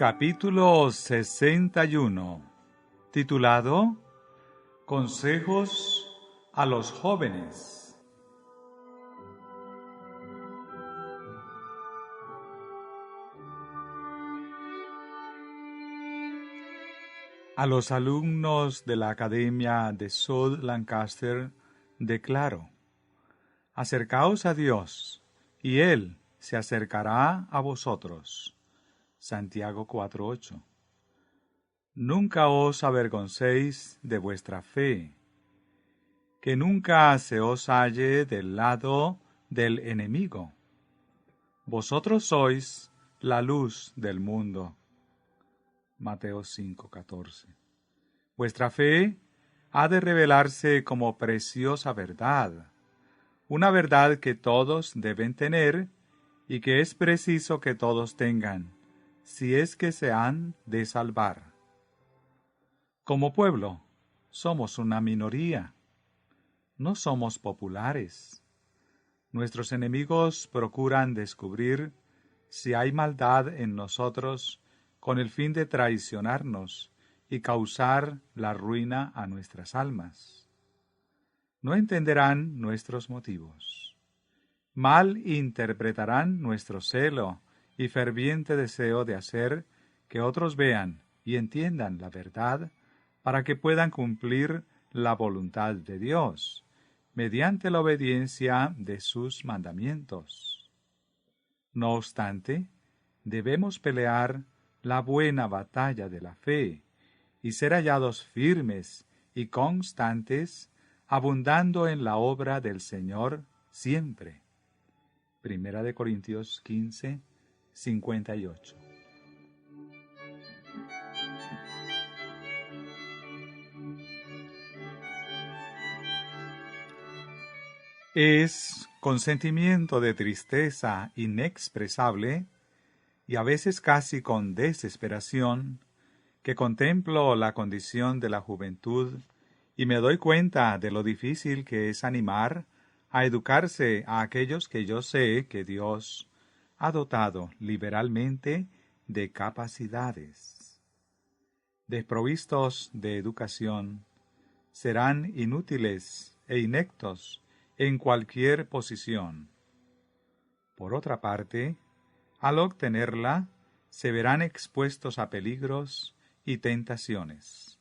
Capítulo 61, titulado Consejos a los jóvenes. A los alumnos de la Academia de South Lancaster declaro: acercaos a Dios, y Él se acercará a vosotros. Santiago 4:8. Nunca os avergoncéis de vuestra fe, que nunca se os halle del lado del enemigo. Vosotros sois la luz del mundo. Mateo 5:14. Vuestra fe ha de revelarse como preciosa verdad, una verdad que todos deben tener y que es preciso que todos tengan, si es que se han de salvar. Como pueblo, somos una minoría. No somos populares. Nuestros enemigos procuran descubrir si hay maldad en nosotros con el fin de traicionarnos y causar la ruina a nuestras almas. No entenderán nuestros motivos. Mal interpretarán nuestro celo y ferviente deseo de hacer que otros vean y entiendan la verdad para que puedan cumplir la voluntad de Dios, mediante la obediencia de sus mandamientos. No obstante, debemos pelear la buena batalla de la fe y ser hallados firmes y constantes, abundando en la obra del Señor siempre. Primera de Corintios 15, 58. Es con sentimiento de tristeza inexpresable y a veces casi con desesperación que contemplo la condición de la juventud y me doy cuenta de lo difícil que es animar a educarse a aquellos que yo sé que Dios ha dotado liberalmente de capacidades. Desprovistos de educación, serán inútiles e ineptos en cualquier posición. Por otra parte, al obtenerla, se verán expuestos a peligros y tentaciones.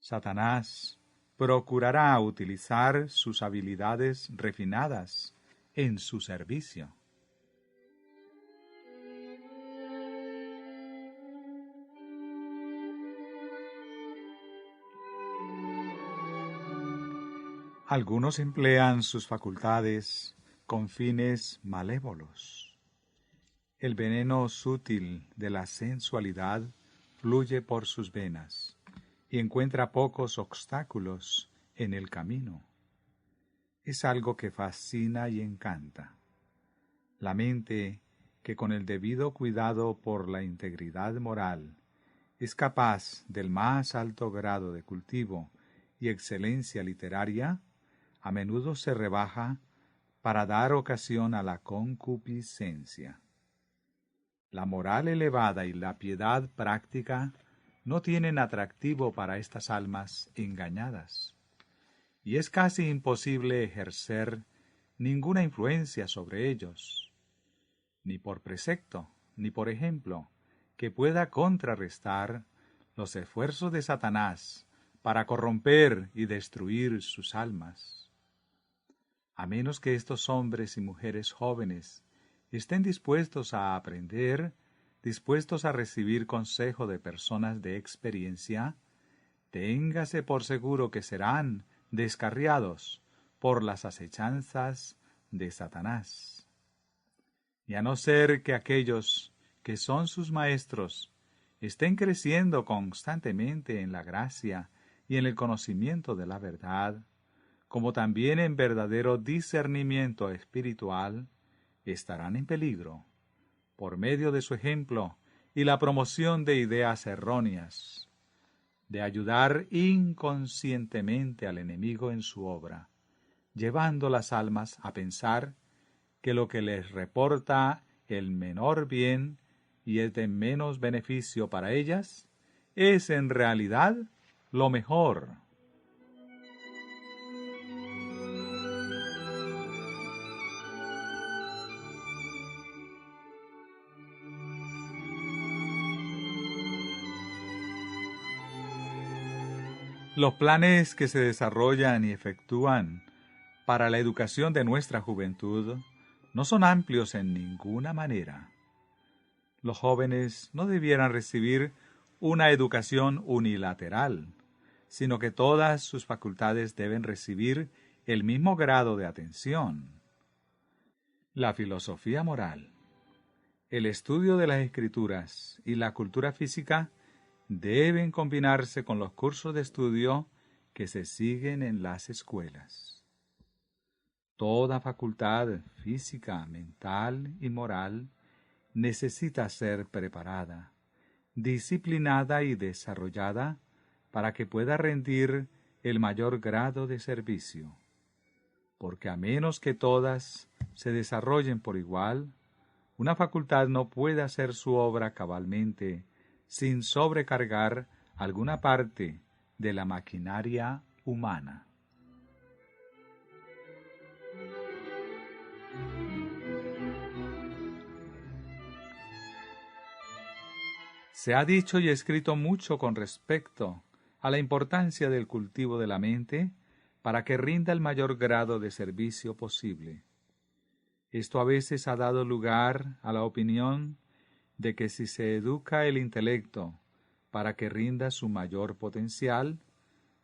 Satanás procurará utilizar sus habilidades refinadas en su servicio. Algunos emplean sus facultades con fines malévolos. El veneno sutil de la sensualidad fluye por sus venas y encuentra pocos obstáculos en el camino. Es algo que fascina y encanta. La mente, que con el debido cuidado por la integridad moral es capaz del más alto grado de cultivo y excelencia literaria, a menudo se rebaja para dar ocasión a la concupiscencia. La moral elevada y la piedad práctica no tienen atractivo para estas almas engañadas, y es casi imposible ejercer ninguna influencia sobre ellos, ni por precepto, ni por ejemplo, que pueda contrarrestar los esfuerzos de Satanás para corromper y destruir sus almas. A menos que estos hombres y mujeres jóvenes estén dispuestos a aprender, dispuestos a recibir consejo de personas de experiencia, téngase por seguro que serán descarriados por las acechanzas de Satanás. Y a no ser que aquellos que son sus maestros estén creciendo constantemente en la gracia y en el conocimiento de la verdad, como también en verdadero discernimiento espiritual, estarán en peligro, por medio de su ejemplo y la promoción de ideas erróneas, de ayudar inconscientemente al enemigo en su obra, llevando las almas a pensar que lo que les reporta el menor bien y es de menos beneficio para ellas, es en realidad lo mejor. Los planes que se desarrollan y efectúan para la educación de nuestra juventud no son amplios en ninguna manera. Los jóvenes no debieran recibir una educación unilateral, sino que todas sus facultades deben recibir el mismo grado de atención. La filosofía moral, el estudio de las escrituras y la cultura física deben combinarse con los cursos de estudio que se siguen en las escuelas. Toda facultad física, mental y moral necesita ser preparada, disciplinada y desarrollada para que pueda rendir el mayor grado de servicio. Porque a menos que todas se desarrollen por igual, una facultad no puede hacer su obra cabalmente sin sobrecargar alguna parte de la maquinaria humana. Se ha dicho y escrito mucho con respecto a la importancia del cultivo de la mente para que rinda el mayor grado de servicio posible. Esto a veces ha dado lugar a la opinión de que si se educa el intelecto para que rinda su mayor potencial,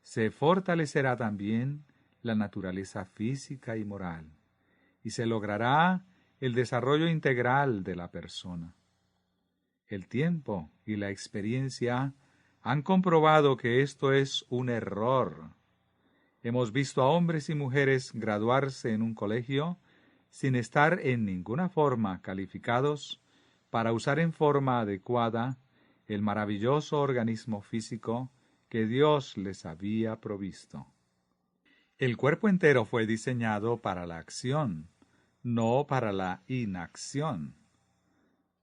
se fortalecerá también la naturaleza física y moral, y se logrará el desarrollo integral de la persona. El tiempo y la experiencia han comprobado que esto es un error. Hemos visto a hombres y mujeres graduarse en un colegio sin estar en ninguna forma calificados para usar en forma adecuada el maravilloso organismo físico que Dios les había provisto. El cuerpo entero fue diseñado para la acción, no para la inacción.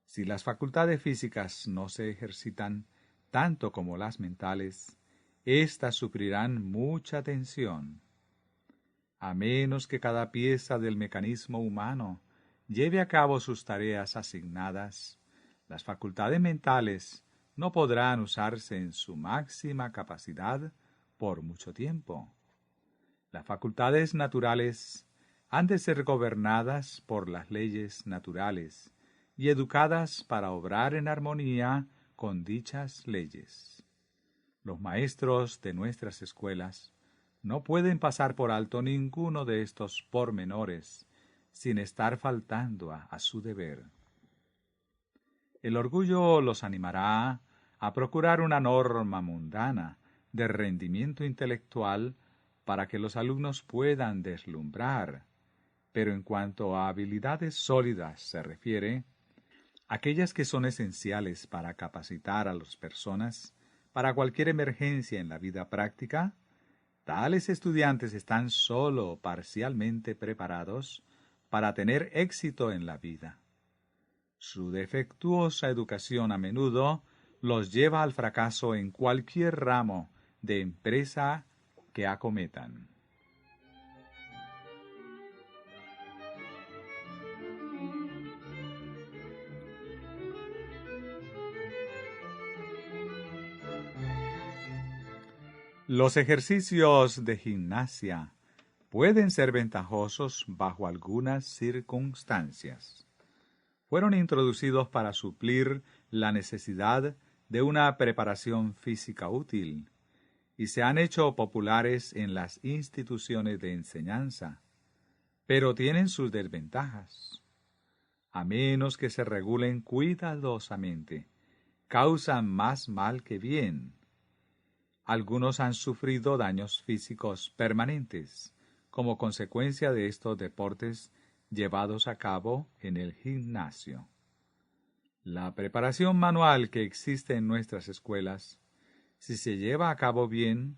Si las facultades físicas no se ejercitan tanto como las mentales, éstas sufrirán mucha tensión. A menos que cada pieza del mecanismo humano lleve a cabo sus tareas asignadas, las facultades mentales no podrán usarse en su máxima capacidad por mucho tiempo. Las facultades naturales han de ser gobernadas por las leyes naturales y educadas para obrar en armonía con dichas leyes. Los maestros de nuestras escuelas no pueden pasar por alto ninguno de estos pormenores sin estar faltando a su deber. El orgullo los animará a procurar una norma mundana de rendimiento intelectual para que los alumnos puedan deslumbrar, pero en cuanto a habilidades sólidas se refiere, aquellas que son esenciales para capacitar a las personas para cualquier emergencia en la vida práctica, tales estudiantes están sólo parcialmente preparados para tener éxito en la vida. Su defectuosa educación a menudo los lleva al fracaso en cualquier ramo de empresa que acometan. Los ejercicios de gimnasia pueden ser ventajosos bajo algunas circunstancias. Fueron introducidos para suplir la necesidad de una preparación física útil y se han hecho populares en las instituciones de enseñanza, pero tienen sus desventajas. A menos que se regulen cuidadosamente, causan más mal que bien. Algunos han sufrido daños físicos permanentes como consecuencia de estos deportes llevados a cabo en el gimnasio. La preparación manual que existe en nuestras escuelas, si se lleva a cabo bien,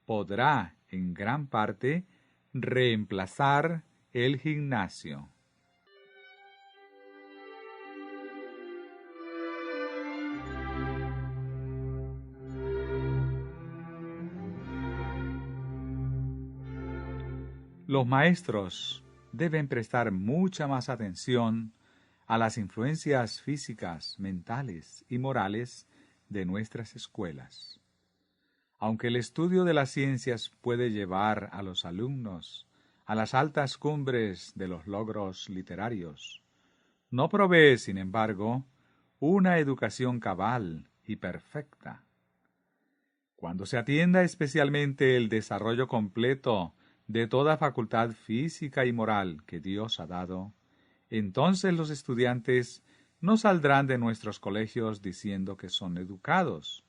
podrá, en gran parte, reemplazar el gimnasio. Los maestros deben prestar mucha más atención a las influencias físicas, mentales y morales de nuestras escuelas. Aunque el estudio de las ciencias puede llevar a los alumnos a las altas cumbres de los logros literarios, no provee, sin embargo, una educación cabal y perfecta. Cuando se atienda especialmente el desarrollo completo de toda facultad física y moral que Dios ha dado, entonces los estudiantes no saldrán de nuestros colegios diciendo que son educados,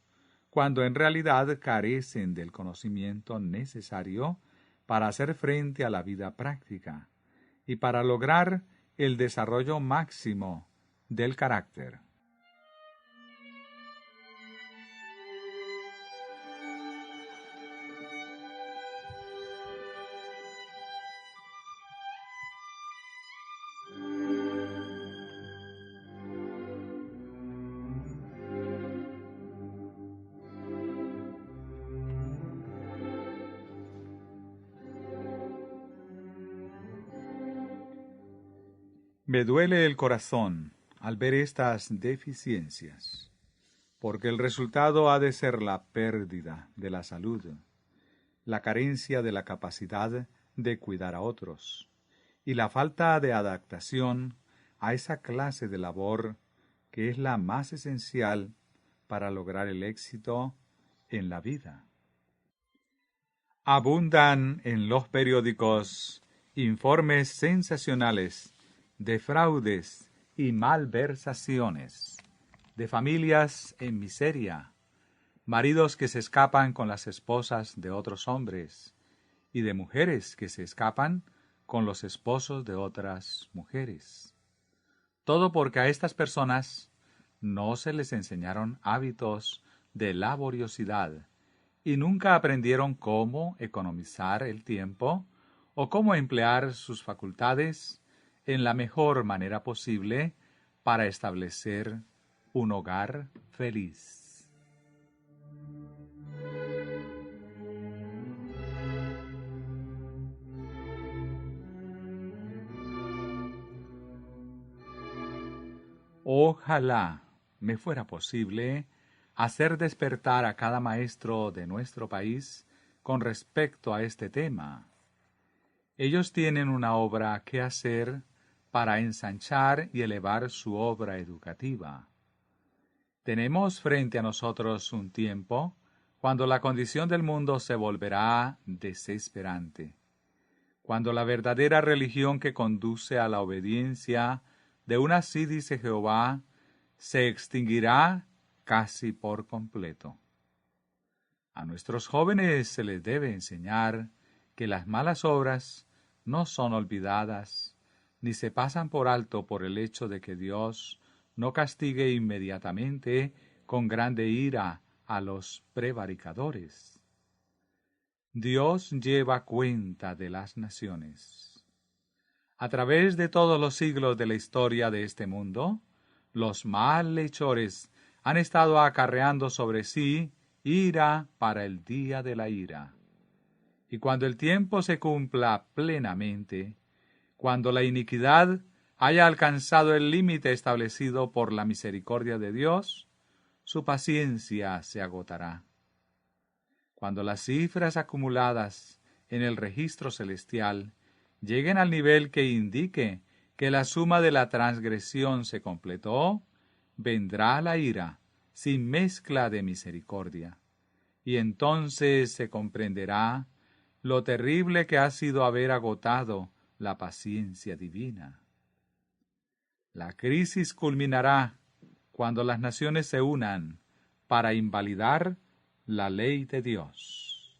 cuando en realidad carecen del conocimiento necesario para hacer frente a la vida práctica y para lograr el desarrollo máximo del carácter. Me duele el corazón al ver estas deficiencias, porque el resultado ha de ser la pérdida de la salud, la carencia de la capacidad de cuidar a otros, y la falta de adaptación a esa clase de labor que es la más esencial para lograr el éxito en la vida. Abundan en los periódicos informes sensacionales de fraudes y malversaciones, de familias en miseria, maridos que se escapan con las esposas de otros hombres, y de mujeres que se escapan con los esposos de otras mujeres. Todo porque a estas personas no se les enseñaron hábitos de laboriosidad y nunca aprendieron cómo economizar el tiempo o cómo emplear sus facultades en la mejor manera posible para establecer un hogar feliz. Ojalá me fuera posible hacer despertar a cada maestro de nuestro país con respecto a este tema. Ellos tienen una obra que hacer para ensanchar y elevar su obra educativa. Tenemos frente a nosotros un tiempo cuando la condición del mundo se volverá desesperante, cuando la verdadera religión que conduce a la obediencia de un así dice Jehová se extinguirá casi por completo. A nuestros jóvenes se les debe enseñar que las malas obras no son olvidadas, ni se pasan por alto por el hecho de que Dios no castigue inmediatamente con grande ira a los prevaricadores. Dios lleva cuenta de las naciones. A través de todos los siglos de la historia de este mundo, los malhechores han estado acarreando sobre sí ira para el día de la ira. Y cuando el tiempo se cumpla plenamente, cuando la iniquidad haya alcanzado el límite establecido por la misericordia de Dios, su paciencia se agotará. Cuando las cifras acumuladas en el registro celestial lleguen al nivel que indique que la suma de la transgresión se completó, vendrá la ira sin mezcla de misericordia, y entonces se comprenderá lo terrible que ha sido haber agotado la paciencia divina. La crisis culminará cuando las naciones se unan para invalidar la ley de Dios.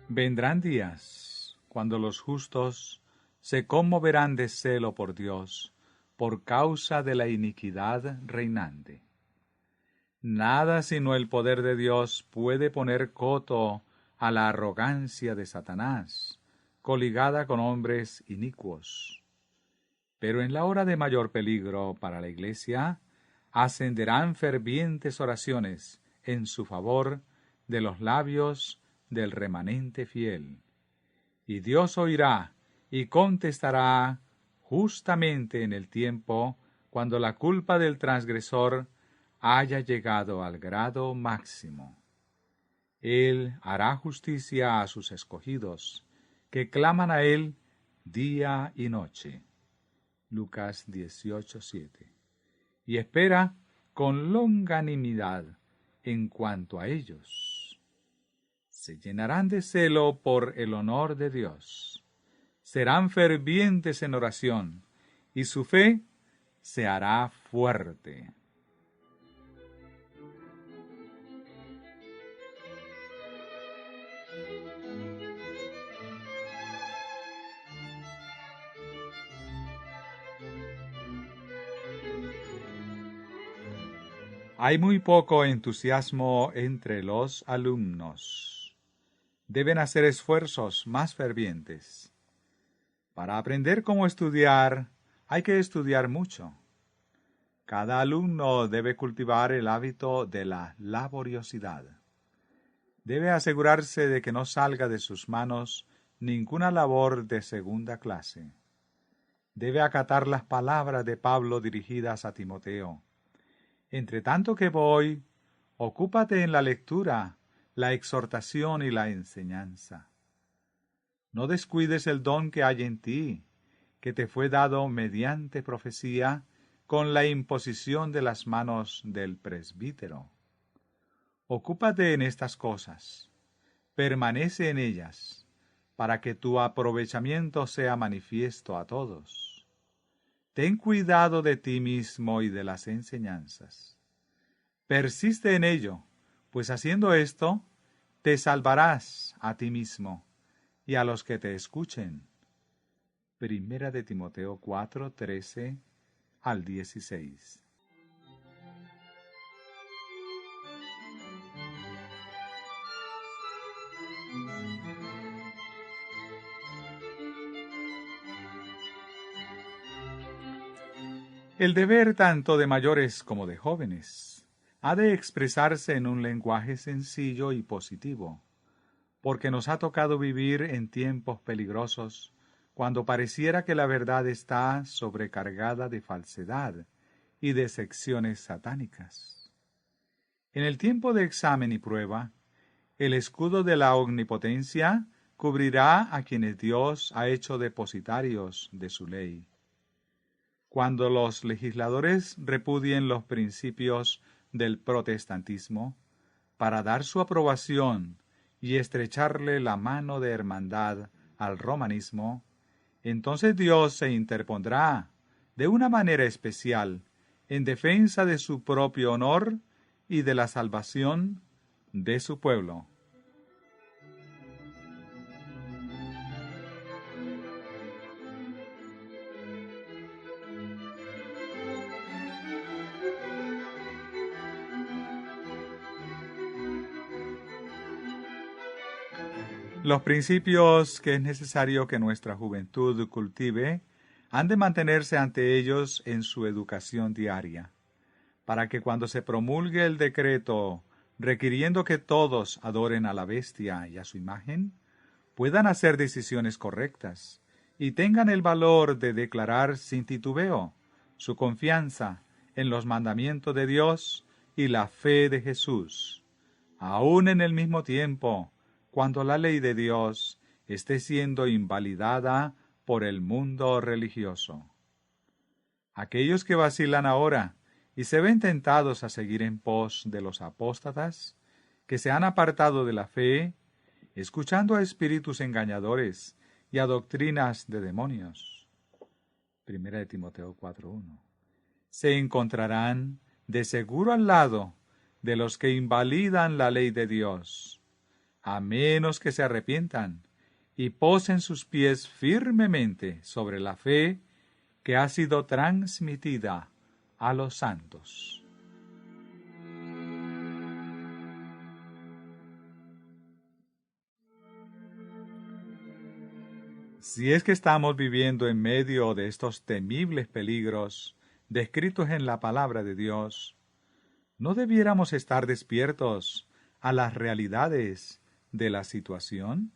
Vendrán días cuando los justos se conmoverán de celo por Dios por causa de la iniquidad reinante. Nada sino el poder de Dios puede poner coto a la arrogancia de Satanás, coligada con hombres inicuos. Pero en la hora de mayor peligro para la Iglesia, ascenderán fervientes oraciones en su favor de los labios del remanente fiel. Y Dios oirá y contestará justamente en el tiempo cuando la culpa del transgresor haya llegado al grado máximo. Él hará justicia a sus escogidos, que claman a Él día y noche. Lucas 18:7. Y espera con longanimidad en cuanto a ellos. Se llenarán de celo por el honor de Dios. Serán fervientes en oración, y su fe se hará fuerte. Hay muy poco entusiasmo entre los alumnos. Deben hacer esfuerzos más fervientes. Para aprender cómo estudiar, hay que estudiar mucho. Cada alumno debe cultivar el hábito de la laboriosidad. Debe asegurarse de que no salga de sus manos ninguna labor de segunda clase. Debe acatar las palabras de Pablo dirigidas a Timoteo. Entre tanto que voy, ocúpate en la lectura, la exhortación y la enseñanza. No descuides el don que hay en ti, que te fue dado mediante profecía, con la imposición de las manos del presbítero. Ocúpate en estas cosas, permanece en ellas, para que tu aprovechamiento sea manifiesto a todos. Ten cuidado de ti mismo y de las enseñanzas. Persiste en ello, pues haciendo esto, te salvarás a ti mismo y a los que te escuchen. Primera de Timoteo 4:13 al 16. El deber tanto de mayores como de jóvenes ha de expresarse en un lenguaje sencillo y positivo, porque nos ha tocado vivir en tiempos peligrosos, cuando pareciera que la verdad está sobrecargada de falsedad y de secciones satánicas. En el tiempo de examen y prueba, el escudo de la omnipotencia cubrirá a quienes Dios ha hecho depositarios de su ley. Cuando los legisladores repudien los principios del protestantismo, para dar su aprobación y estrecharle la mano de hermandad al romanismo, entonces Dios se interpondrá de una manera especial en defensa de su propio honor y de la salvación de su pueblo. Los principios que es necesario que nuestra juventud cultive han de mantenerse ante ellos en su educación diaria, para que cuando se promulgue el decreto requiriendo que todos adoren a la bestia y a su imagen, puedan hacer decisiones correctas y tengan el valor de declarar sin titubeo su confianza en los mandamientos de Dios y la fe de Jesús, aun en el mismo tiempo cuando la ley de Dios esté siendo invalidada por el mundo religioso. Aquellos que vacilan ahora y se ven tentados a seguir en pos de los apóstatas, que se han apartado de la fe, escuchando a espíritus engañadores y a doctrinas de demonios. Primera de Timoteo 4:1. Se encontrarán de seguro al lado de los que invalidan la ley de Dios, a menos que se arrepientan y posen sus pies firmemente sobre la fe que ha sido transmitida a los santos. Si es que estamos viviendo en medio de estos temibles peligros descritos en la palabra de Dios, ¿no debiéramos estar despiertos a las realidades de la situación?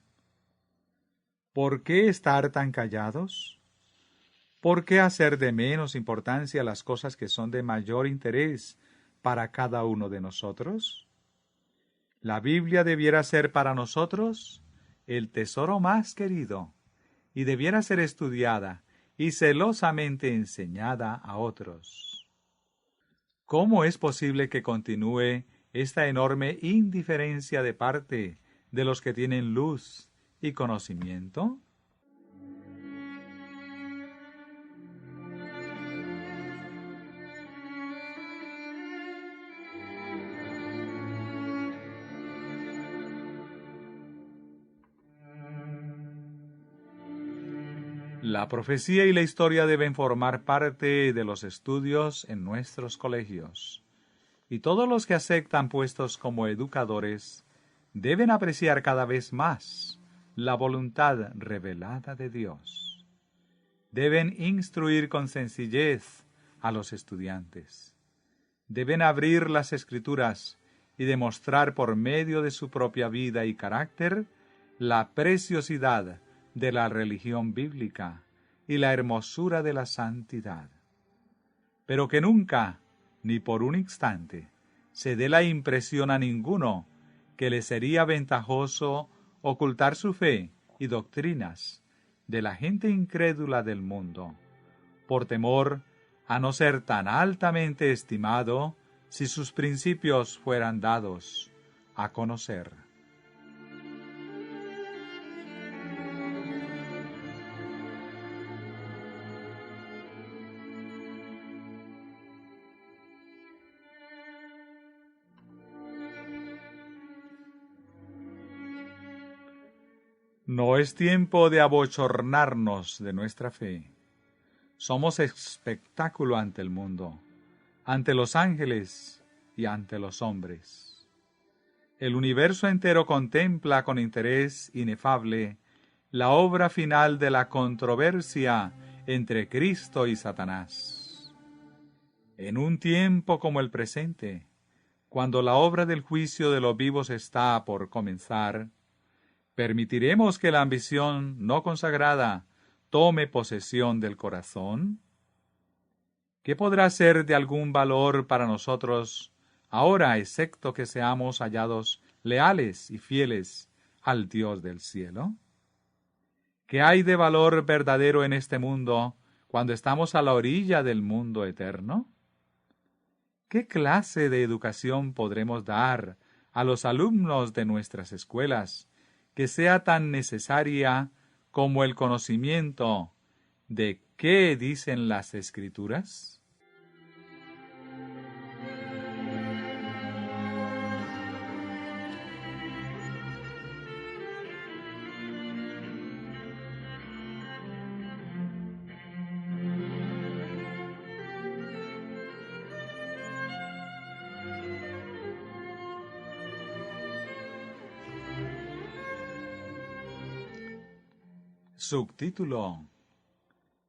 ¿Por qué estar tan callados? ¿Por qué hacer de menos importancia las cosas que son de mayor interés para cada uno de nosotros? La Biblia debiera ser para nosotros el tesoro más querido y debiera ser estudiada y celosamente enseñada a otros. ¿Cómo es posible que continúe esta enorme indiferencia de parte de los que tienen luz y conocimiento? La profecía y la historia deben formar parte de los estudios en nuestros colegios, y todos los que aceptan puestos como educadores deben apreciar cada vez más la voluntad revelada de Dios. Deben instruir con sencillez a los estudiantes. Deben abrir las Escrituras y demostrar por medio de su propia vida y carácter la preciosidad de la religión bíblica y la hermosura de la santidad. Pero que nunca, ni por un instante, se dé la impresión a ninguno que le sería ventajoso ocultar su fe y doctrinas de la gente incrédula del mundo, por temor a no ser tan altamente estimado si sus principios fueran dados a conocer. No es tiempo de abochornarnos de nuestra fe. Somos espectáculo ante el mundo, ante los ángeles y ante los hombres. El universo entero contempla con interés inefable la obra final de la controversia entre Cristo y Satanás. En un tiempo como el presente, cuando la obra del juicio de los vivos está por comenzar, ¿permitiremos que la ambición no consagrada tome posesión del corazón? ¿Qué podrá ser de algún valor para nosotros ahora, excepto que seamos hallados leales y fieles al Dios del cielo? ¿Qué hay de valor verdadero en este mundo cuando estamos a la orilla del mundo eterno? ¿Qué clase de educación podremos dar a los alumnos de nuestras escuelas que sea tan necesaria como el conocimiento de qué dicen las Escrituras? Subtítulo: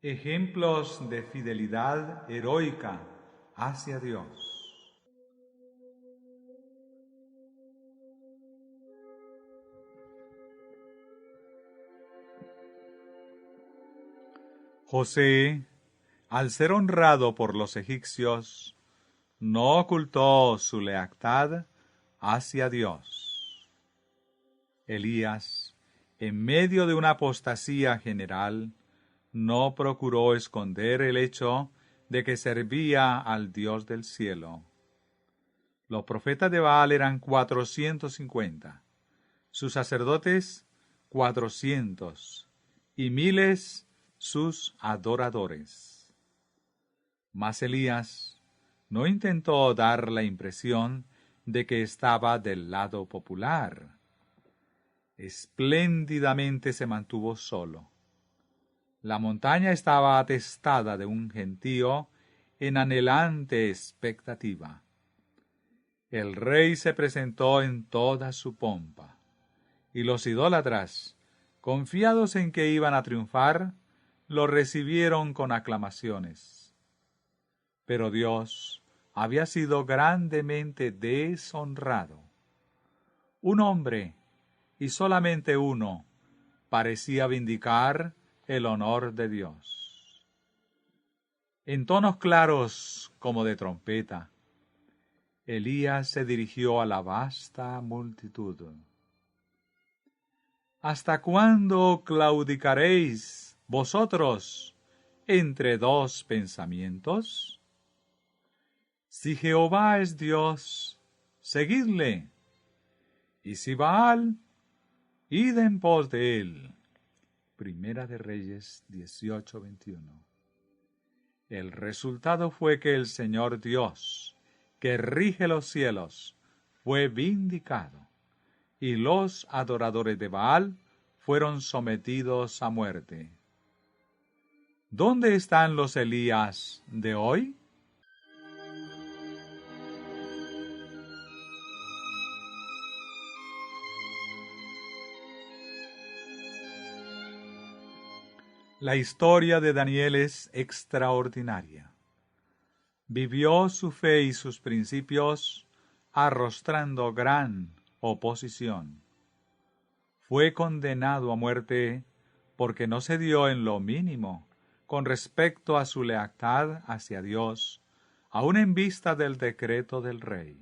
Ejemplos de fidelidad heroica hacia Dios. José, al ser honrado por los egipcios, no ocultó su lealtad hacia Dios. Elías, en medio de una apostasía general, no procuró esconder el hecho de que servía al Dios del cielo. Los profetas de Baal eran 450, sus sacerdotes 400, y miles sus adoradores. Mas Elías no intentó dar la impresión de que estaba del lado popular. Espléndidamente se mantuvo solo. La montaña estaba atestada de un gentío en anhelante expectativa. El rey se presentó en toda su pompa, y los idólatras Confiados en que iban a triunfar, lo recibieron con aclamaciones. Pero Dios había sido grandemente deshonrado. Un hombre, y solamente uno, parecía vindicar el honor de Dios. En tonos claros como de trompeta, Elías se dirigió a la vasta multitud. ¿Hasta cuándo claudicaréis vosotros entre dos pensamientos? Si Jehová es Dios, seguidle, y si Baal, id en pos de él. Primera de Reyes 18:21. El resultado fue que el Señor Dios, que rige los cielos, fue vindicado, y los adoradores de Baal fueron sometidos a muerte. ¿Dónde están los Elías de hoy? La historia de Daniel es extraordinaria. Vivió su fe y sus principios arrostrando gran oposición. Fue condenado a muerte porque no cedió en lo mínimo con respecto a su lealtad hacia Dios, aun en vista del decreto del rey.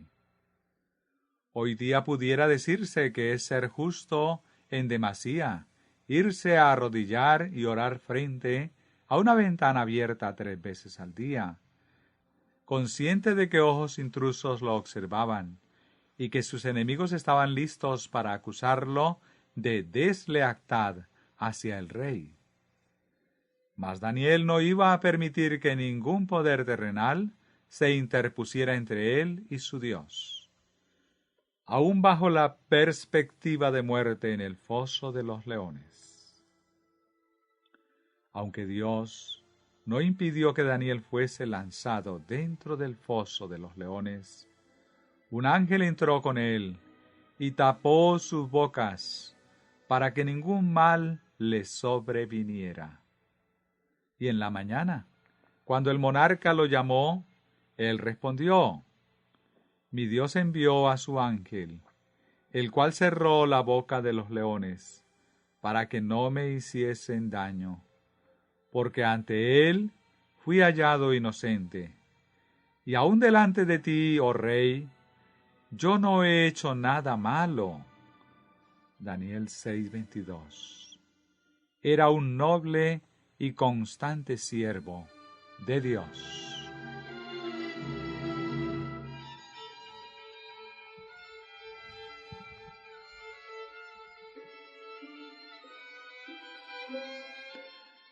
Hoy día pudiera decirse que es ser justo en demasía, irse a arrodillar y orar frente a una ventana abierta 3 veces al día, consciente de que ojos intrusos lo observaban y que sus enemigos estaban listos para acusarlo de deslealtad hacia el rey. Mas Daniel no iba a permitir que ningún poder terrenal se interpusiera entre él y su Dios. Aún bajo la perspectiva de muerte en el foso de los leones. Aunque Dios no impidió que Daniel fuese lanzado dentro del foso de los leones, un ángel entró con él y tapó sus bocas para que ningún mal le sobreviniera. Y en la mañana, cuando el monarca lo llamó, él respondió: Mi Dios envió a su ángel, el cual cerró la boca de los leones, para que no me hiciesen daño, porque ante él fui hallado inocente. Y aun delante de ti, oh rey, yo no he hecho nada malo. Daniel 6:22. Era un noble y constante siervo de Dios.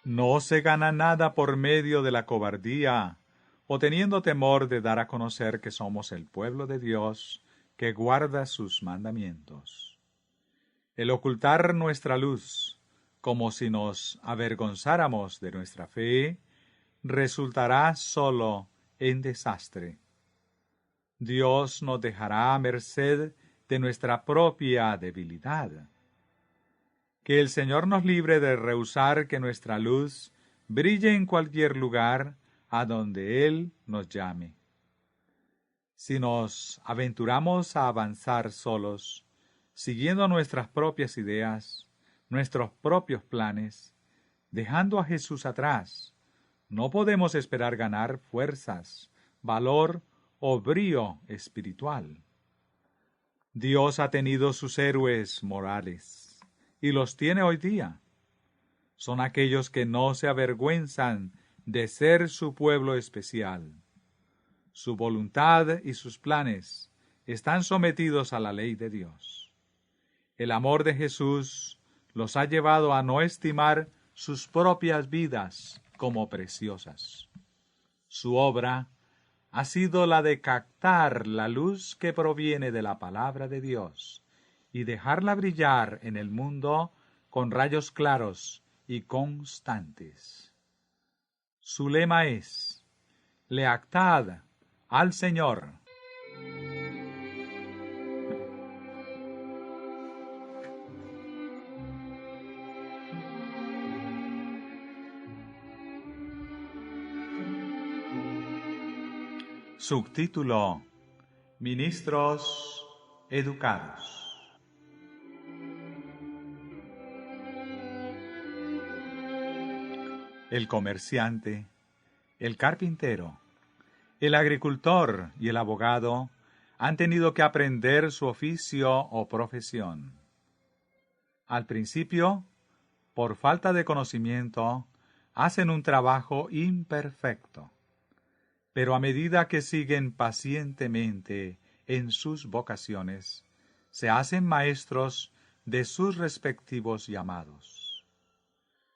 No se gana nada por medio de la cobardía, o teniendo temor de dar a conocer que somos el pueblo de Dios, que guarda sus mandamientos. El ocultar nuestra luz, como si nos avergonzáramos de nuestra fe, resultará solo en desastre. Dios nos dejará a merced de nuestra propia debilidad. Que el Señor nos libre de rehusar que nuestra luz brille en cualquier lugar a donde Él nos llame. Si nos aventuramos a avanzar solos, siguiendo nuestras propias ideas, nuestros propios planes, dejando a Jesús atrás, no podemos esperar ganar fuerzas, valor o brío espiritual. Dios ha tenido sus héroes morales, y los tiene hoy día. Son aquellos que no se avergüenzan de ser su pueblo especial. Su voluntad y sus planes están sometidos a la ley de Dios. El amor de Jesús los ha llevado a no estimar sus propias vidas como preciosas. Su obra ha sido la de captar la luz que proviene de la palabra de Dios y dejarla brillar en el mundo con rayos claros y constantes. Su lema es: lealtad al Señor. Subtítulo: Ministros educados. El comerciante, el carpintero, el agricultor y el abogado han tenido que aprender su oficio o profesión. Al principio, por falta de conocimiento, hacen un trabajo imperfecto, pero a medida que siguen pacientemente en sus vocaciones, se hacen maestros de sus respectivos llamados.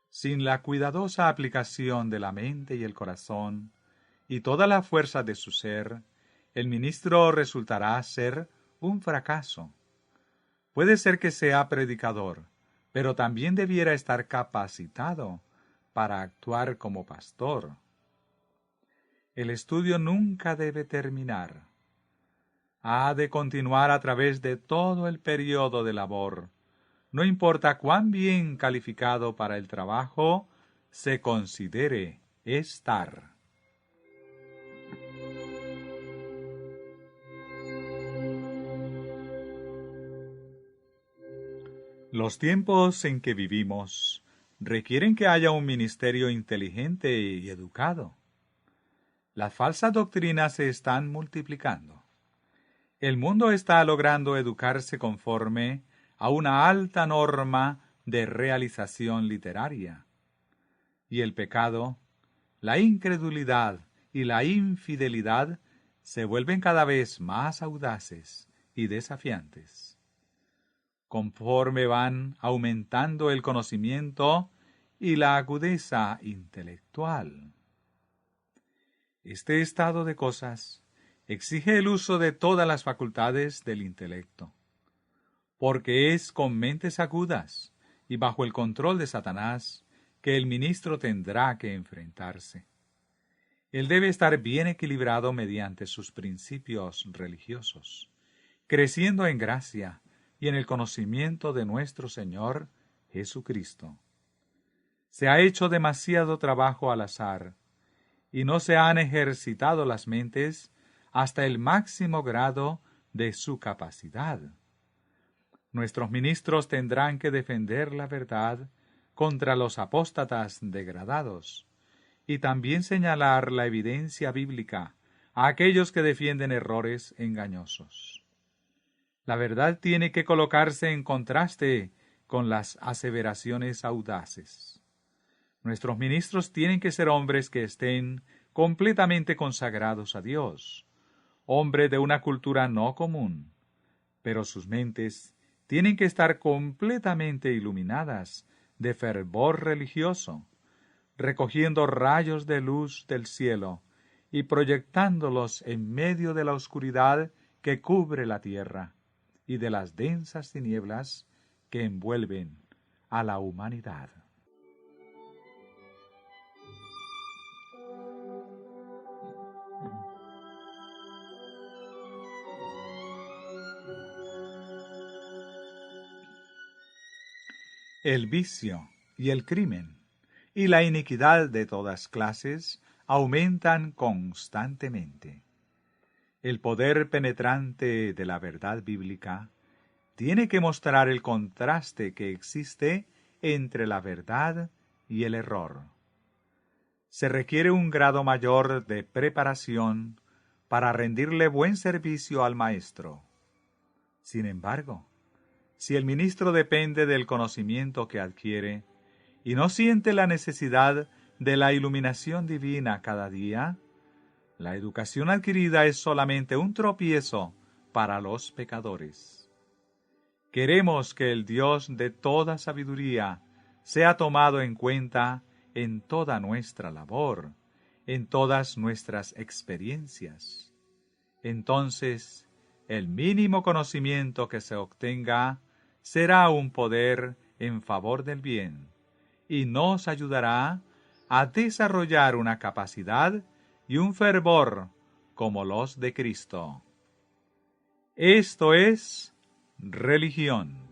Sin la cuidadosa aplicación de la mente y el corazón, y toda la fuerza de su ser, el ministro resultará ser un fracaso. Puede ser que sea predicador, pero también debiera estar capacitado para actuar como pastor. El estudio nunca debe terminar. Ha de continuar a través de todo el periodo de labor. No importa cuán bien calificado para el trabajo se considere estar. Los tiempos en que vivimos requieren que haya un ministerio inteligente y educado. Las falsas doctrinas se están multiplicando. El mundo está logrando educarse conforme a una alta norma de realización literaria. Y el pecado, la incredulidad y la infidelidad se vuelven cada vez más audaces y desafiantes. Conforme van aumentando el conocimiento y la agudeza intelectual. Este estado de cosas exige el uso de todas las facultades del intelecto, porque es con mentes agudas y bajo el control de Satanás que el ministro tendrá que enfrentarse. Él debe estar bien equilibrado mediante sus principios religiosos, creciendo en gracia y en el conocimiento de nuestro Señor Jesucristo. Se ha hecho demasiado trabajo al azar, y no se han ejercitado las mentes hasta el máximo grado de su capacidad. Nuestros ministros tendrán que defender la verdad contra los apóstatas degradados, y también señalar la evidencia bíblica a aquellos que defienden errores engañosos. La verdad tiene que colocarse en contraste con las aseveraciones audaces. Nuestros ministros tienen que ser hombres que estén completamente consagrados a Dios, hombres de una cultura no común, pero sus mentes tienen que estar completamente iluminadas de fervor religioso, recogiendo rayos de luz del cielo y proyectándolos en medio de la oscuridad que cubre la tierra y de las densas tinieblas que envuelven a la humanidad. El vicio y el crimen y la iniquidad de todas clases aumentan constantemente. El poder penetrante de la verdad bíblica tiene que mostrar el contraste que existe entre la verdad y el error. Se requiere un grado mayor de preparación para rendirle buen servicio al maestro. Sin embargo, si el ministro depende del conocimiento que adquiere y no siente la necesidad de la iluminación divina cada día, la educación adquirida es solamente un tropiezo para los pecadores. Queremos que el Dios de toda sabiduría sea tomado en cuenta en toda nuestra labor, en todas nuestras experiencias. Entonces, el mínimo conocimiento que se obtenga será un poder en favor del bien y nos ayudará a desarrollar una capacidad y un fervor como los de Cristo. Esto es religión.